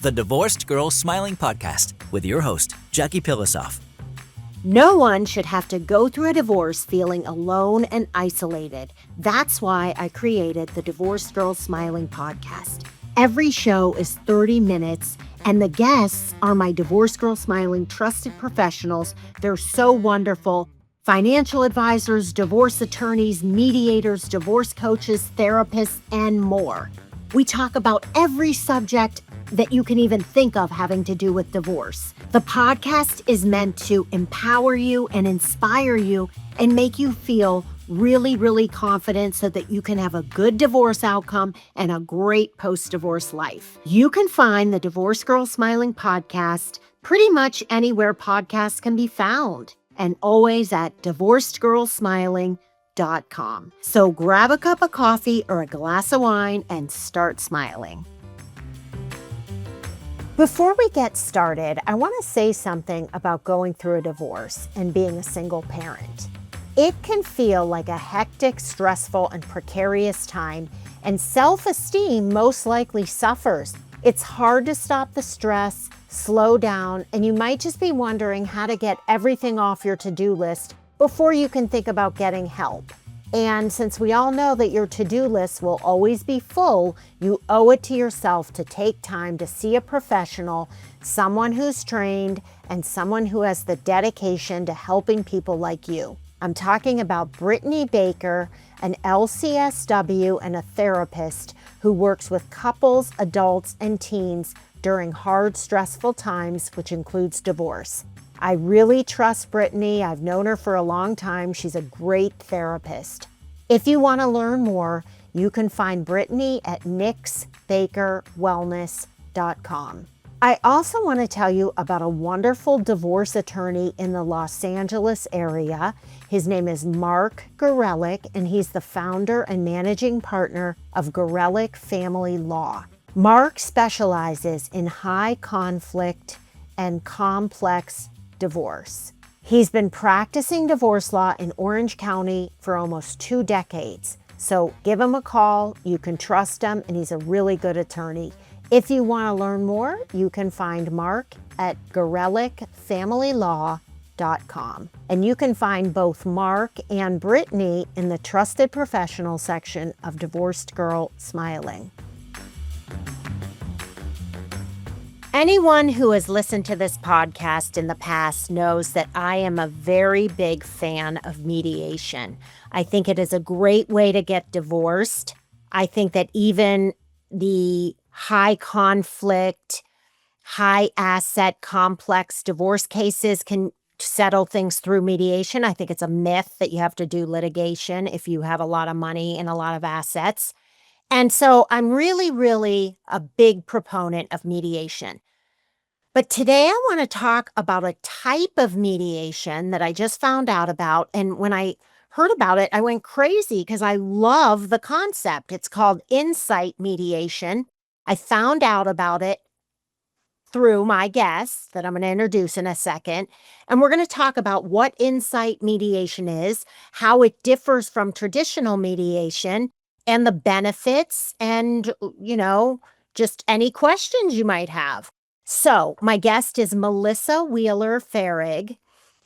the Divorced Girl Smiling Podcast with your host, Jackie Pilosoff. No one should have to go through a divorce feeling alone and isolated. That's why I created the Divorced Girl Smiling Podcast. Every show is 30 minutes, and the guests are my Divorced Girl Smiling trusted professionals. They're so wonderful. Financial advisors, divorce attorneys, mediators, divorce coaches, therapists, and more. We talk about every subject that you can even think of having to do with divorce. The podcast is meant to empower you and inspire you and make you feel really, really confident so that you can have a good divorce outcome and a great post-divorce life. You can find the Divorced Girl Smiling Podcast pretty much anywhere podcasts can be found, and always at divorcedgirlsmiling.com. So grab a cup of coffee or a glass of wine and start smiling. Before we get started, I want to say something about going through a divorce and being a single parent. It can feel like a hectic, stressful, and precarious time, and self-esteem most likely suffers. It's hard to stop the stress, slow down, and you might just be wondering how to get everything off your to-do list before you can think about getting help. And since we all know that your to-do list will always be full, you owe it to yourself to take time to see a professional, someone who's trained, and someone who has the dedication to helping people like you. I'm talking about Brittany Baker, an LCSW and a therapist who works with couples, adults, and teens during hard, stressful times, which includes divorce. I really trust Brittany. I've known her for a long time. She's a great therapist. If you want to learn more, you can find Brittany at nixbakerwellness.com. I also want to tell you about a wonderful divorce attorney in the Los Angeles area. His name is Mark Gorelick, and he's the founder and managing partner of Gorelick Family Law. Mark specializes in high conflict and complex divorce. He's been practicing divorce law in Orange County for almost 2 decades. So give him a call, you can trust him, and he's a really good attorney. If you want to learn more, you can find Mark at GorelickFamilyLaw.com. And you can find both Mark and Brittany in the Trusted Professional section of Divorced Girl Smiling. Anyone who has listened to this podcast in the past knows that I am a very big fan of mediation. I think it is a great way to get divorced. I think that even the high conflict, high asset, complex divorce cases can settle things through mediation. I think it's a myth that you have to do litigation if you have a lot of money and a lot of assets. And so I'm really, really a big proponent of mediation. But today I want to talk about a type of mediation that I just found out about. And when I heard about it, I went crazy because I love the concept. It's called insight mediation. I found out about it through my guests that I'm going to introduce in a second. And we're going to talk about what insight mediation is, how it differs from traditional mediation, and the benefits and, just any questions you might have. So my guest is Melissa Wheeler Farag,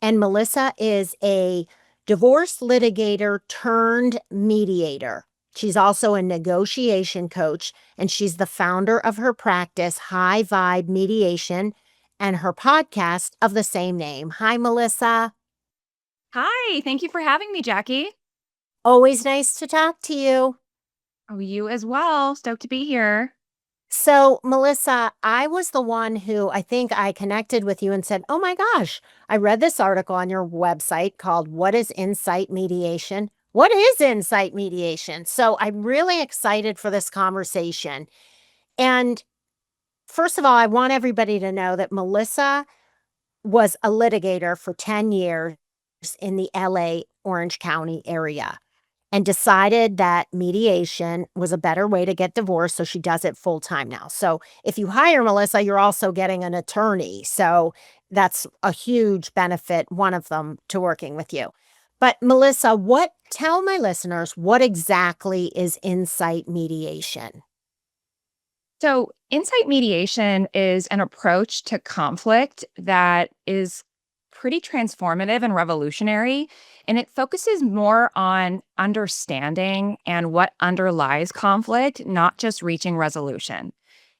and Melissa is a divorce litigator turned mediator. She's also a negotiation coach, and she's the founder of her practice, High Vibe Mediation, and her podcast of the same name. Hi, Melissa. Hi, thank you for having me, Jackie. Always nice to talk to you. Oh, you as well. Stoked to be here. So, Melissa, I was the one who I think I connected with you and said, oh my gosh, I read this article on your website called What is Insight Mediation? What is insight mediation? So I'm really excited for this conversation. And first of all, I want everybody to know that Melissa was a litigator for 10 years in the LA Orange County area and decided that mediation was a better way to get divorced. So she does it full time now. So if you hire Melissa, you're also getting an attorney. So that's a huge benefit, one of them, to working with you. But Melissa, tell my listeners, what exactly is insight mediation? So, insight mediation is an approach to conflict that is pretty transformative and revolutionary. And it focuses more on understanding and what underlies conflict, not just reaching resolution.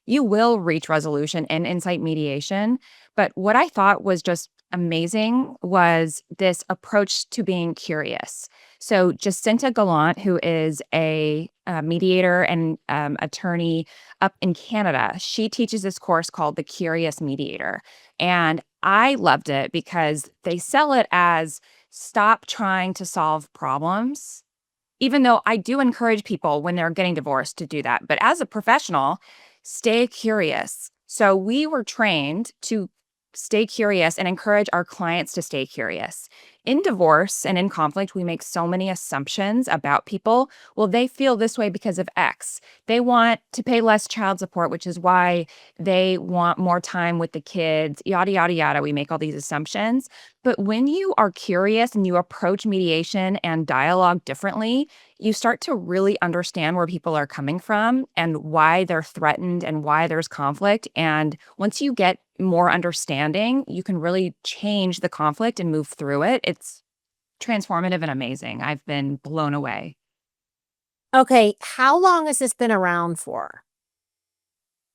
You will reach resolution in insight mediation. But what I thought was just amazing was this approach to being curious. So, Jacinta Gallant, who is a mediator and attorney up in Canada, she teaches this course called The Curious Mediator. And I loved it because they sell it as stop trying to solve problems, even though I do encourage people when they're getting divorced to do that. But as a professional, stay curious. So we were trained to stay curious and encourage our clients to stay curious. In divorce and in conflict, we make so many assumptions about people. Well, they feel this way because of X. They want to pay less child support, which is why they want more time with the kids, yada, yada, yada. We make all these assumptions. But when you are curious and you approach mediation and dialogue differently, you start to really understand where people are coming from and why they're threatened and why there's conflict. And once you get more understanding, you can really change the conflict and move through it. It's transformative and amazing. I've been blown away. Okay, how long has this been around for?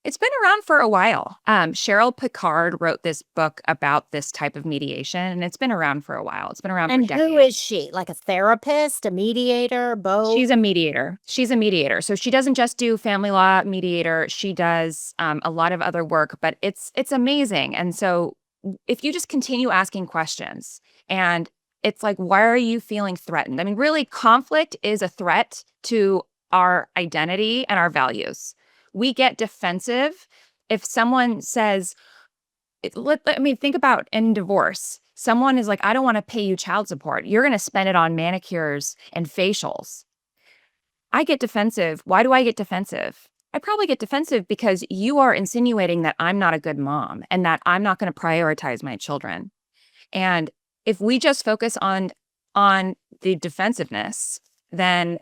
It's been around for a while. Cheryl Picard wrote this book about this type of mediation, and it's been around for a while. It's been around for And decades. who is she? Like a therapist, a mediator, both? She's a mediator. She's a mediator. So she doesn't just do family law mediator. She does a lot of other work, but it's amazing. And so if you just continue asking questions and it's like, why are you feeling threatened? I mean, really, conflict is a threat to our identity and our values. We get defensive if someone says, I mean, think about in divorce. Someone is like, I don't want to pay you child support. You're going to spend it on manicures and facials. I get defensive. Why do I get defensive? I probably get defensive because you are insinuating that I'm not a good mom and that I'm not going to prioritize my children. And if we just focus on the defensiveness, then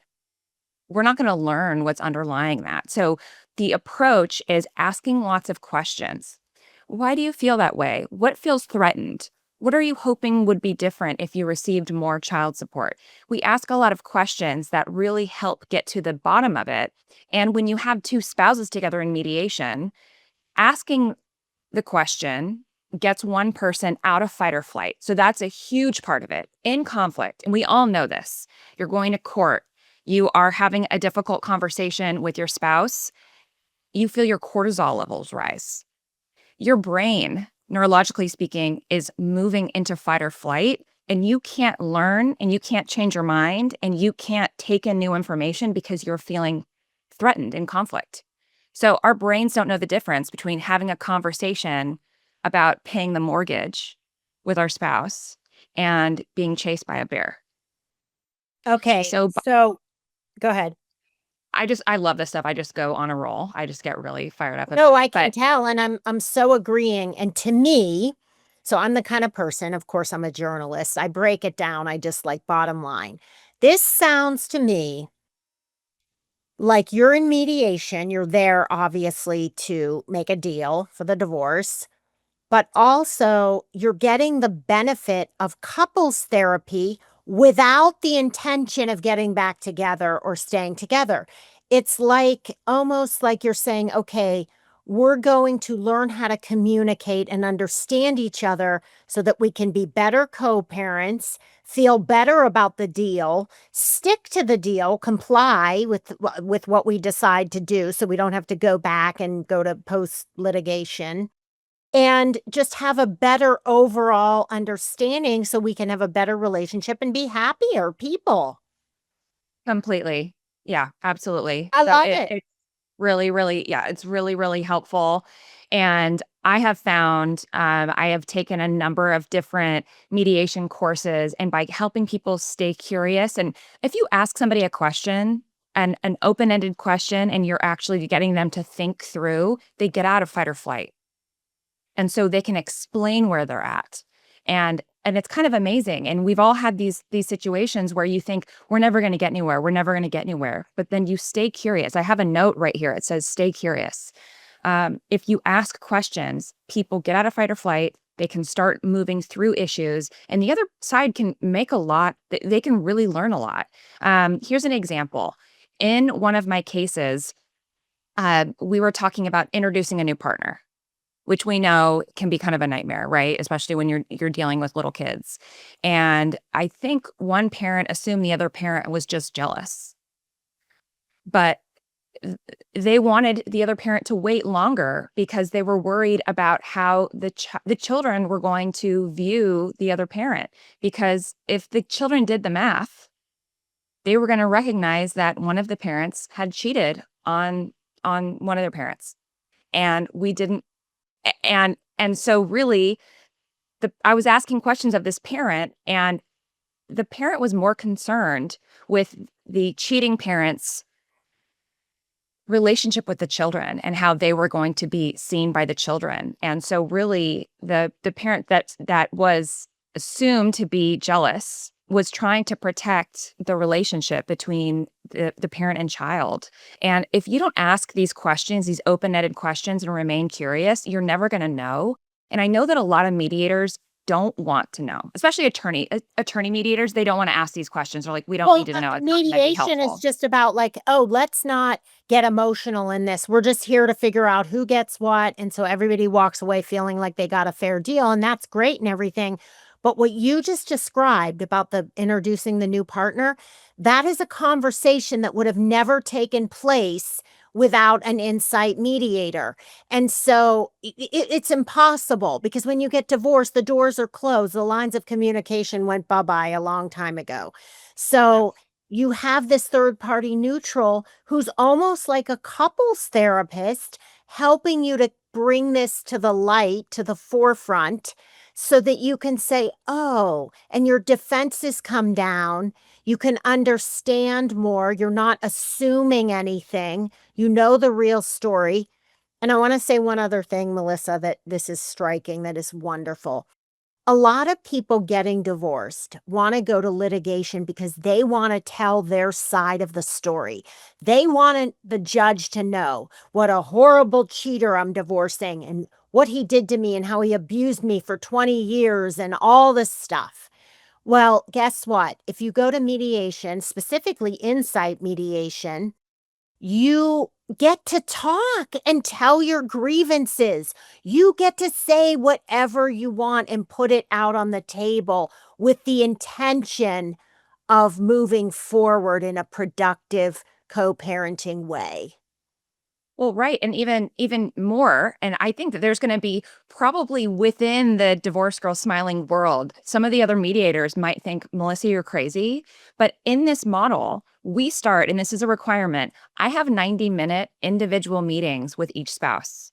we're not going to learn what's underlying that. So the approach is asking lots of questions. Why do you feel that way? What feels threatened? What are you hoping would be different if you received more child support? We ask a lot of questions that really help get to the bottom of it. And when you have two spouses together in mediation, asking the question gets one person out of fight or flight. So that's a huge part of it. In conflict, and we all know this, you're going to court, you are having a difficult conversation with your spouse, you feel your cortisol levels rise. Your brain, neurologically speaking, is moving into fight or flight, and you can't learn and you can't change your mind and you can't take in new information because you're feeling threatened in conflict. So our brains don't know the difference between having a conversation about paying the mortgage with our spouse and being chased by a bear. Okay, So go ahead. I love this stuff. I just go on a roll. I just get really fired up. No, I can tell, and I'm so agreeing. And to me, so I'm the kind of person, of course, I'm a journalist. I break it down. I just like bottom line. This sounds to me like you're in mediation. You're there, obviously, to make a deal for the divorce, but also you're getting the benefit of couples therapy without the intention of getting back together or staying together. It's like almost like you're saying, okay, we're going to learn how to communicate and understand each other so that we can be better co-parents, feel better about the deal, stick to the deal, comply with what we decide to do so we don't have to go back and go to post litigation, and just have a better overall understanding so we can have a better relationship and be happier people. completely. Yeah, absolutely. I So love it. it's really, really, yeah, it's really, really helpful. And I have found I have taken a number of different mediation courses, and by helping people stay curious, and if you ask somebody a question, an open-ended question, and you're actually getting them to think through, they get out of fight or flight. And so they can explain where they're at. And it's kind of amazing. And we've all had these situations where you think we're never going to get anywhere. We're never going to get anywhere. But then you stay curious. I have a note right here. It says, stay curious. If you ask questions, people get out of fight or flight. They can start moving through issues, and the other side can make a lot. They can really learn a lot. Here's an example. In one of my cases, we were talking about introducing a new partner, which we know can be kind of a nightmare, right? Especially when you're dealing with little kids. And I think one parent assumed the other parent was just jealous, but they wanted the other parent to wait longer because they were worried about how the children were going to view the other parent. Because if the children did the math, they were going to recognize that one of the parents had cheated on one of their parents, and we didn't. And so really, I was asking questions of this parent, and the parent was more concerned with the cheating parent's relationship with the children and how they were going to be seen by the children. And so really the parent that was assumed to be jealous was trying to protect the relationship between the parent and child. And if you don't ask these questions, these open-ended questions, and remain curious, you're never going to know. And I know that a lot of mediators don't want to know, especially attorney mediators. They don't want to ask these questions. They're like, we don't need to know. It's not gonna be mediation helpful. is just about like, oh, let's not get emotional in this. We're just here to figure out who gets what. And so everybody walks away feeling like they got a fair deal. And that's great and everything. But what you just described about the introducing the new partner, that is a conversation that would have never taken place without an insight mediator. And so it's impossible, because when you get divorced, the doors are closed. The lines of communication went bye-bye a long time ago. So you have this third party neutral who's almost like a couples therapist, helping you to bring this to the light, to the forefront, so that you can say, oh, and your defenses come down. You can understand more. You're not assuming anything. You know the real story. And I want to say one other thing, Melissa, that this is striking, that is wonderful. A lot of people getting divorced want to go to litigation because they want to tell their side of the story. They want the judge to know what a horrible cheater I'm divorcing, and what he did to me, and how he abused me for 20 years and all this stuff. Well, guess what? If you go to mediation, specifically insight mediation, you get to talk and tell your grievances. You get to say whatever you want and put it out on the table with the intention of moving forward in a productive co-parenting way. Well, right. And even more. And I think that there's going to be, probably within the divorce girl smiling world, some of the other mediators might think, Melissa, you're crazy. But in this model, we start, and this is a requirement, I have 90-minute individual meetings with each spouse.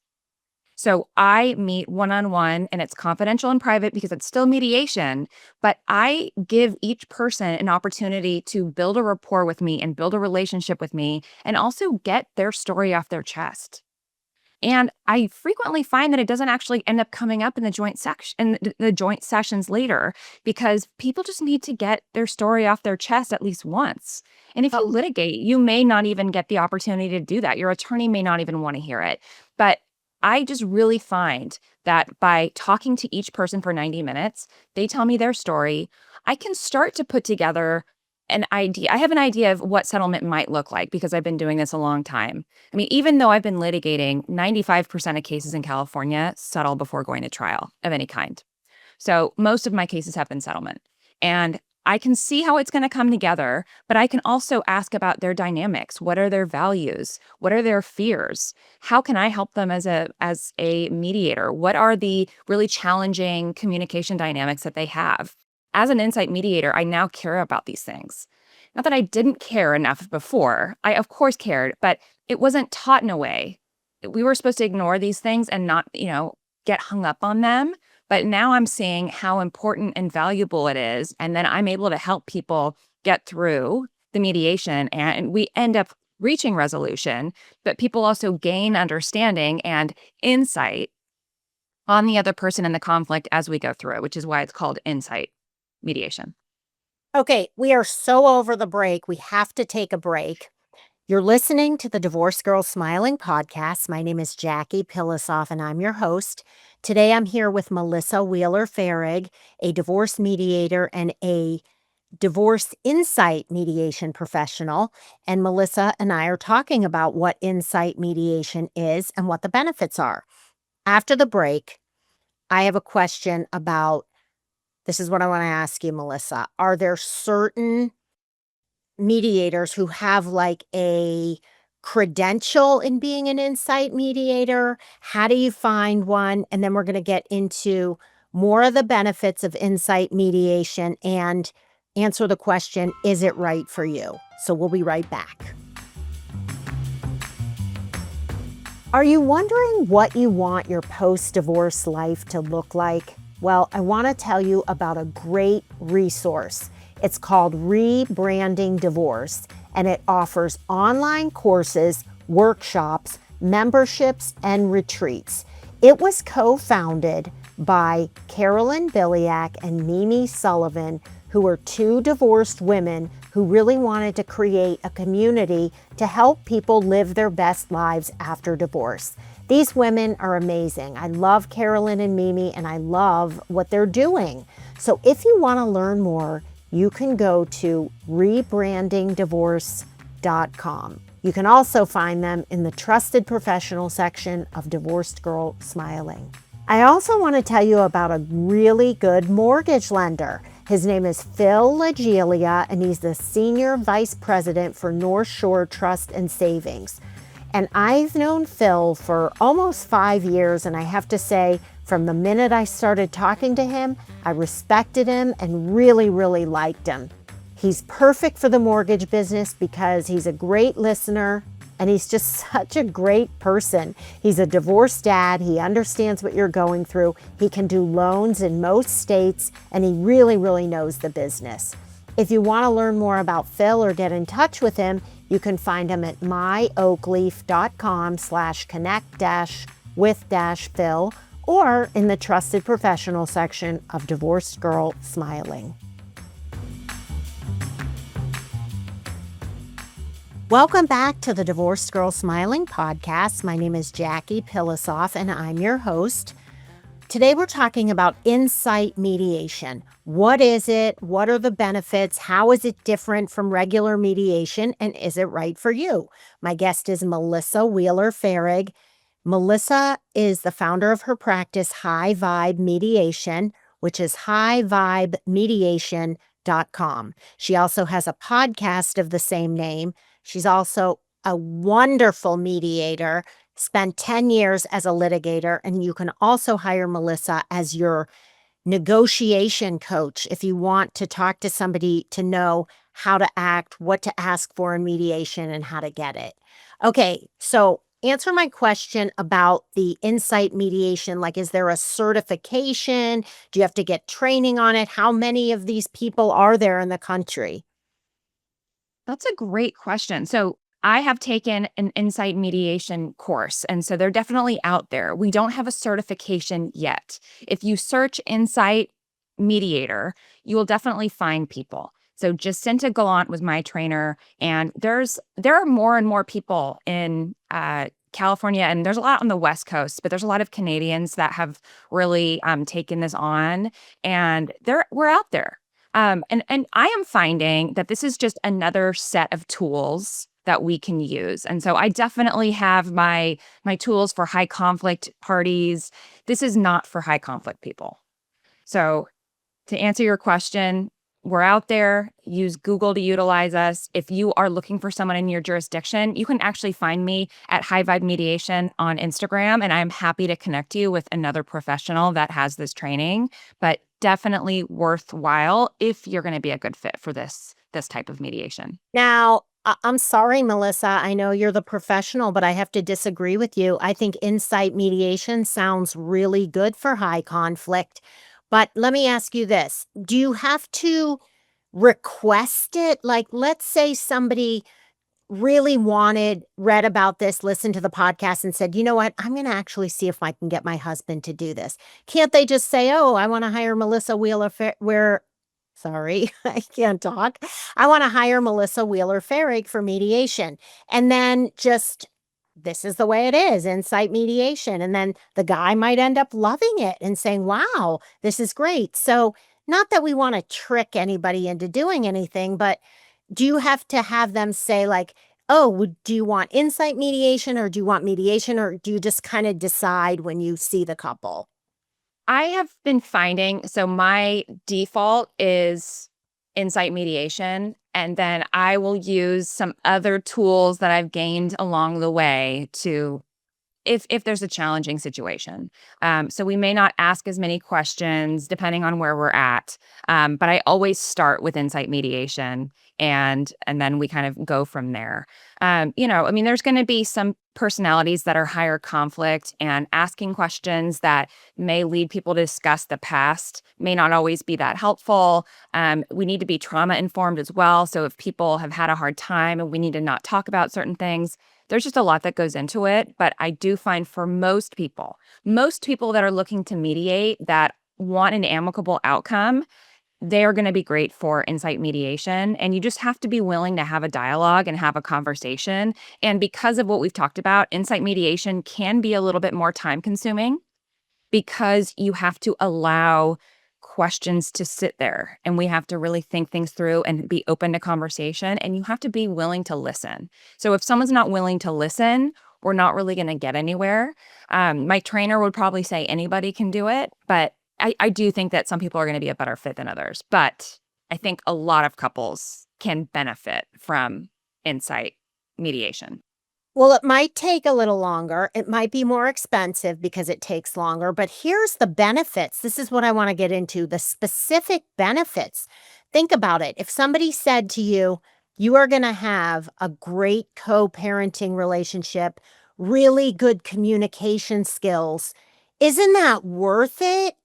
So I meet one-on-one, and it's confidential and private because it's still mediation, but I give each person an opportunity to build a rapport with me and build a relationship with me, and also get their story off their chest. And I frequently find that it doesn't actually end up coming up in the joint sessions later, because people just need to get their story off their chest at least once. And if you litigate, you may not even get the opportunity to do that. Your attorney may not even want to hear it. But I just really find that by talking to each person for 90 minutes, they tell me their story, I can start to put together an idea. I have an idea of what settlement might look like because I've been doing this a long time. I mean, even though I've been litigating, 95% of cases in California settle before going to trial of any kind. So most of my cases have been settlement. And I can see how it's going to come together, but I can also ask about their dynamics. What are their values? What are their fears? How can I help them as a mediator? What are the really challenging communication dynamics that they have? As an insight mediator, I now care about these things. Not that I didn't care enough before. I, of course, cared, but it wasn't taught in a way. We were supposed to ignore these things and not, get hung up on them. But now I'm seeing how important and valuable it is. And then I'm able to help people get through the mediation, and we end up reaching resolution, but people also gain understanding and insight on the other person in the conflict as we go through it, which is why it's called insight mediation. Okay, we are so over the break. We have to take a break. You're listening to the Divorce Girl Smiling podcast. My name is Jackie Pilosoff, and I'm your host. Today, I'm here with Melissa Wheeler Farag, a divorce mediator and a divorce insight mediation professional. And Melissa and I are talking about what insight mediation is and what the benefits are. After the break, I have a question about this is what I want to ask you, Melissa. Are there certain mediators who have like a credential in being an insight mediator? How do you find one? And then we're going to get into more of the benefits of insight mediation and answer the question, is it right for you? So we'll be right back. Are you wondering what you want your post-divorce life to look like? Well, I want to tell you about a great resource. It's called Rebranding Divorce, and it offers online courses, workshops, memberships, and retreats. It was co-founded by Carolyn Biliak and Mimi Sullivan, who are two divorced women who really wanted to create a community to help people live their best lives after divorce. These women are amazing. I love Carolyn and Mimi, and I love what they're doing. So if you want to learn more, you can go to rebrandingdivorce.com. You can also find them in the trusted professional section of Divorced Girl Smiling. I also want to tell you about a really good mortgage lender. His name is Phil Lagelia, and he's the Senior Vice President for North Shore Trust and Savings. And I've known Phil for almost 5 years, and I have to say, from the minute I started talking to him, I respected him and really, really liked him. He's perfect for the mortgage business because he's a great listener and he's just such a great person. He's a divorced dad. He understands what you're going through. He can do loans in most states, and he really, really knows the business. If you want to learn more about Phil or get in touch with him, you can find him at myoakleaf.com/connect-with-Phil or in the trusted professional section of Divorced Girl Smiling. Welcome back to the Divorced Girl Smiling podcast. My name is Jackie Pilosoff, and I'm your host. Today we're talking about insight mediation. What is it? What are the benefits? How is it different from regular mediation? And is it right for you? My guest is Melissa Wheeler Farag. Melissa is the founder of her practice, High Vibe Mediation, which is highvibemediation.com. She also has a podcast of the same name. She's also a wonderful mediator, spent 10 years as a litigator, and you can also hire Melissa as your negotiation coach if you want to talk to somebody to know how to act, what to ask for in mediation, and how to get it. Okay, so answer my question about the insight mediation. Like, is there a certification? Do you have to get training on it? How many of these people are there in the country? That's a great question. So I have taken an insight mediation course, and so they're definitely out there. We don't have a certification yet. If you search insight mediator, you will definitely find people. So Jacinta Gallant was my trainer, and there are more and more people in California, and there's a lot on the West Coast, but there's a lot of Canadians that have really taken this on, and we're out there. And I am finding that this is just another set of tools that we can use. And so I definitely have my tools for high conflict parties. This is not for high conflict people. So to answer your question, we're out there. Use Google to utilize us. If you are looking for someone in your jurisdiction, you can actually find me at High Vibe Mediation on Instagram, and I'm happy to connect you with another professional that has this training. But definitely worthwhile if you're going to be a good fit for this type of mediation. Now, I'm sorry, Melissa. I know you're the professional, but I have to disagree with you. I think insight mediation sounds really good for high conflict. But let me ask you this. Do you have to request it? Like, let's say somebody really read about this, listened to the podcast and said, you know what, I'm going to actually see if I can get my husband to do this. Can't they just say, oh, I want to hire Melissa Wheeler Sorry, I can't talk. I want to hire Melissa Wheeler Farag for mediation. And then just this is the way it is, insight mediation. And then the guy might end up loving it and saying, wow, this is great. So, not that we want to trick anybody into doing anything, but do you have to have them say, like, oh, do you want insight mediation or do you want mediation? Or do you just kind of decide when you see the couple? I have been finding so my default is insight mediation, and then I will use some other tools that I've gained along the way to if there's a challenging situation. So we may not ask as many questions depending on where we're at, but I always start with insight mediation, and then we kind of go from there. I mean, there's going to be some personalities that are higher conflict, and asking questions that may lead people to discuss the past may not always be that helpful. We need to be trauma informed as well. So if people have had a hard time and we need to not talk about certain things, there's just a lot that goes into it. But I do find for most people that are looking to mediate that want an amicable outcome, they're going to be great for insight mediation. And you just have to be willing to have a dialogue and have a conversation. And because of what we've talked about, insight mediation can be a little bit more time consuming because you have to allow questions to sit there and we have to really think things through and be open to conversation, and you have to be willing to listen. So if someone's not willing to listen, we're not really going to get anywhere. My trainer would probably say anybody can do it, but I do think that some people are going to be a better fit than others. But I think a lot of couples can benefit from insight mediation. Well, it might take a little longer. It might be more expensive because it takes longer, but here's the benefits. This is what I want to get into, the specific benefits. Think about it. If somebody said to you, you are going to have a great co-parenting relationship, really good communication skills, isn't that worth it?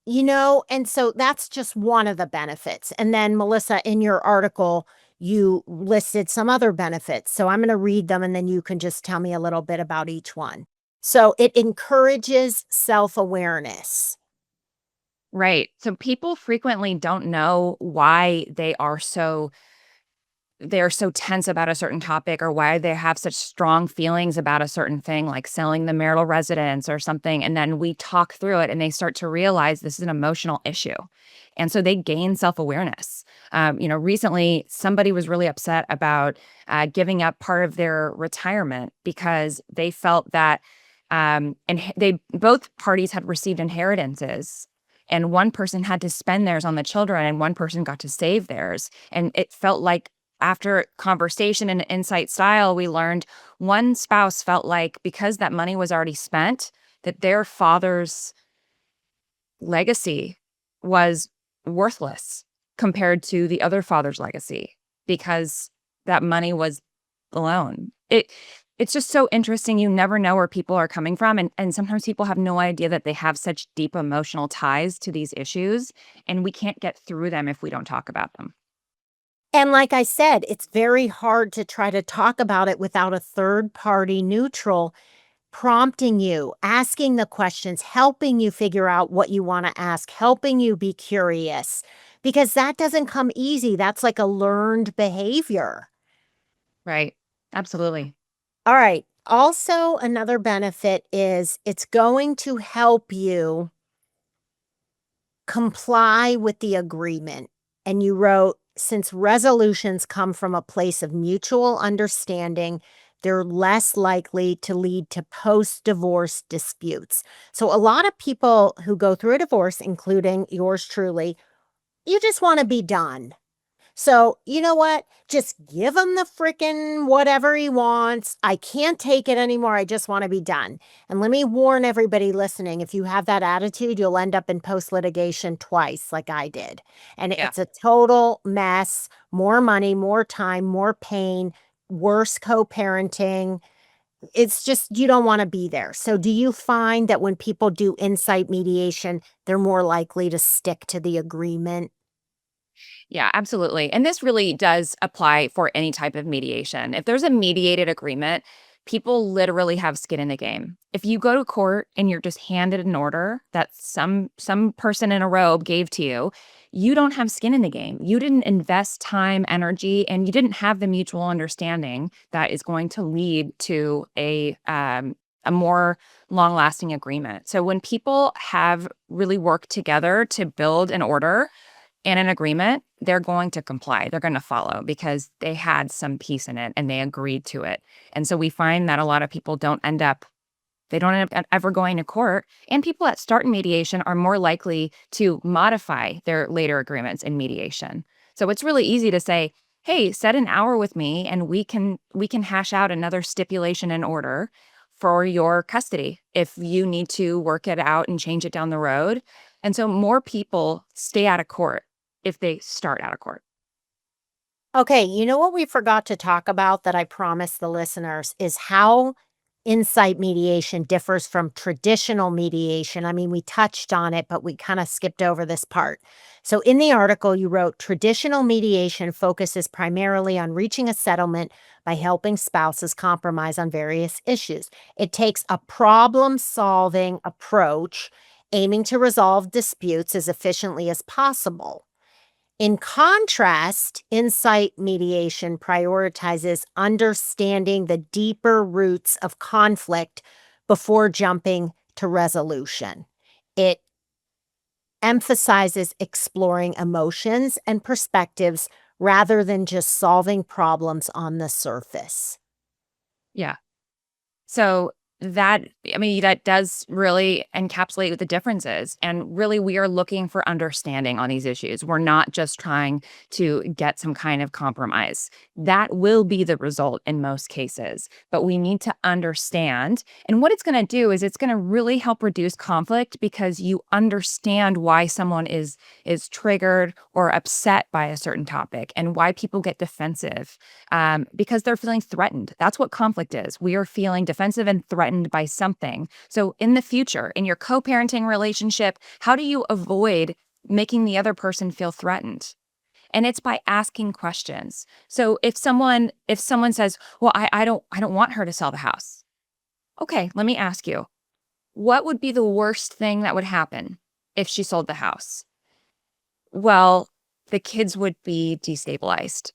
And so that's just one of the benefits. And then, Melissa, in your article, you listed some other benefits. So I'm going to read them and then you can just tell me a little bit about each one. So it encourages self awareness. Right. So people frequently don't know why they're so tense about a certain topic, or why they have such strong feelings about a certain thing, like selling the marital residence or something. And then we talk through it and they start to realize this is an emotional issue. And so they gain self-awareness. Recently somebody was really upset about giving up part of their retirement because they felt that and they both parties had received inheritances, and one person had to spend theirs on the children and one person got to save theirs. And it felt like after conversation and insight style, we learned one spouse felt like because that money was already spent, that their father's legacy was worthless compared to the other father's legacy because that money was alone. It's just so interesting. You never know where people are coming from. And sometimes people have no idea that they have such deep emotional ties to these issues, and we can't get through them if we don't talk about them. And like I said, it's very hard to try to talk about it without a third party neutral prompting you, asking the questions, helping you figure out what you want to ask, helping you be curious, because that doesn't come easy. That's like a learned behavior. Right. Absolutely. All right. Also, another benefit is it's going to help you comply with the agreement. And you wrote, since resolutions come from a place of mutual understanding, they're less likely to lead to post-divorce disputes. So a lot of people who go through a divorce, including yours truly, you just want to be done. So, you know what? Just give him the frickin' whatever he wants. I can't take it anymore. I just want to be done. And let me warn everybody listening, if you have that attitude, you'll end up in post-litigation twice like I did. And Yeah. it's a total mess, more money, more time, more pain, worse co-parenting. It's just, you don't want to be there. So do you find that when people do insight mediation, they're more likely to stick to the agreement? Yeah, absolutely. And this really does apply for any type of mediation. If there's a mediated agreement, People literally have skin in the game. If you go to court and you're just handed an order that some person in a robe gave to you, you don't have skin in the game. You didn't invest time, energy, and you didn't have the mutual understanding that is going to lead to a more long-lasting agreement. So when people have really worked together to build an order and an agreement, they're going to comply. They're going to follow because they had some piece in it and they agreed to it. And so we find that a lot of people don't end up ever going to court. And people that start in mediation are more likely to modify their later agreements in mediation. So it's really easy to say, hey, set an hour with me and we can hash out another stipulation and order for your custody if you need to work it out and change it down the road. And so more people stay out of court if they start out of court. Okay, you know what we forgot to talk about that I promised the listeners is how insight mediation differs from traditional mediation. I mean, we touched on it, but we kind of skipped over this part. So in the article, you wrote traditional mediation focuses primarily on reaching a settlement by helping spouses compromise on various issues. It takes a problem-solving approach, aiming to resolve disputes as efficiently as possible. In contrast, insight mediation prioritizes understanding the deeper roots of conflict before jumping to resolution. It emphasizes exploring emotions and perspectives rather than just solving problems on the surface. Yeah. So that does really encapsulate what the difference is. And really, we are looking for understanding on these issues. We're not just trying to get some kind of compromise. That will be the result in most cases. But we need to understand. And what it's going to do is it's going to really help reduce conflict because you understand why someone is triggered or upset by a certain topic and why people get defensive because they're feeling threatened. That's what conflict is. We are feeling defensive and threatened by something. So in the future, in your co-parenting relationship, how do you avoid making the other person feel threatened? And it's by asking questions. So if someone says, "Well, I don't want her to sell the house." Okay, let me ask you. What would be the worst thing that would happen if she sold the house? Well, the kids would be destabilized.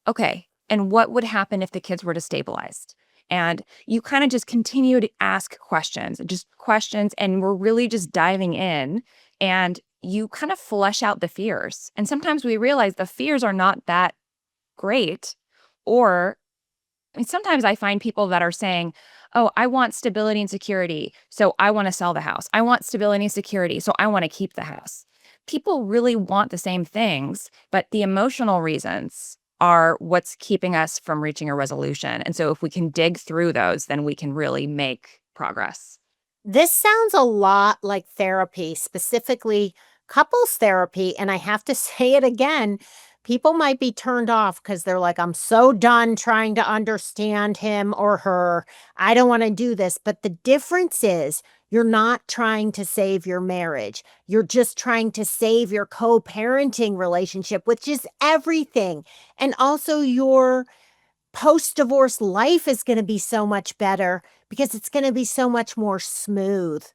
Okay. And what would happen if the kids were destabilized? And you kind of just continue to ask questions, and we're really just diving in and you kind of flesh out the fears. And sometimes we realize the fears are not that great. Or sometimes I find people that are saying, oh, I want stability and security, so I want to sell the house. I want stability and security, so I want to keep the house. People really want the same things, but the emotional reasons are what's keeping us from reaching a resolution. And so if we can dig through those, then we can really make progress. This sounds a lot like therapy, specifically couples therapy. And I have to say it again, people might be turned off because they're like, I'm so done trying to understand him or her. I don't want to do this. But the difference is you're not trying to save your marriage. You're just trying to save your co-parenting relationship, which is everything. And also your post-divorce life is going to be so much better because it's going to be so much more smooth. Yeah.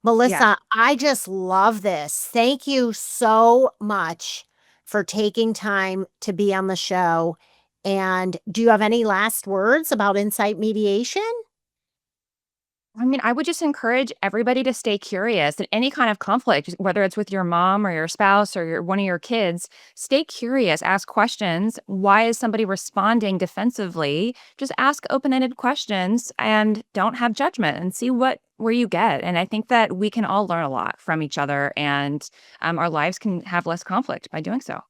Melissa, I just love this. Thank you so much for taking time to be on the show. And do you have any last words about insight mediation? I would just encourage everybody to stay curious in any kind of conflict, whether it's with your mom or your spouse or one of your kids. Stay curious, ask questions. Why is somebody responding defensively? Just ask open-ended questions and don't have judgment and see where you get. And I think that we can all learn a lot from each other, and our lives can have less conflict by doing so.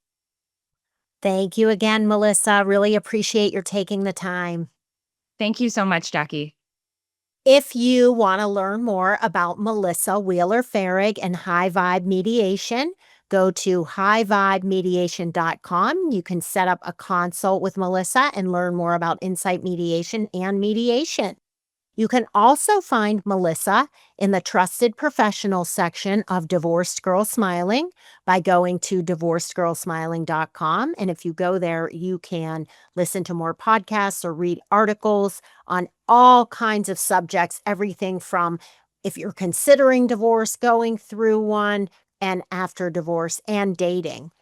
Thank you again, Melissa. Really appreciate your taking the time. Thank you so much, Jackie. If you want to learn more about Melissa Wheeler Farag and High Vibe Mediation, go to highvibemediation.com. You can set up a consult with Melissa and learn more about insight mediation and mediation. You can also find Melissa in the Trusted Professional section of Divorced Girl Smiling by going to divorcedgirlsmiling.com. And if you go there, you can listen to more podcasts or read articles on all kinds of subjects, everything from if you're considering divorce, going through one, and after divorce, and dating.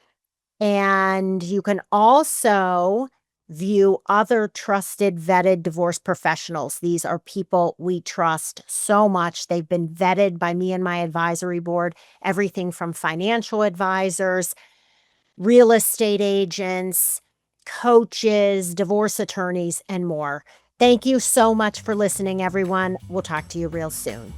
And you can also view other trusted, vetted divorce professionals. These are people we trust so much. They've been vetted by me and my advisory board, everything from financial advisors, real estate agents, coaches, divorce attorneys, and more. Thank you so much for listening, everyone. We'll talk to you real soon.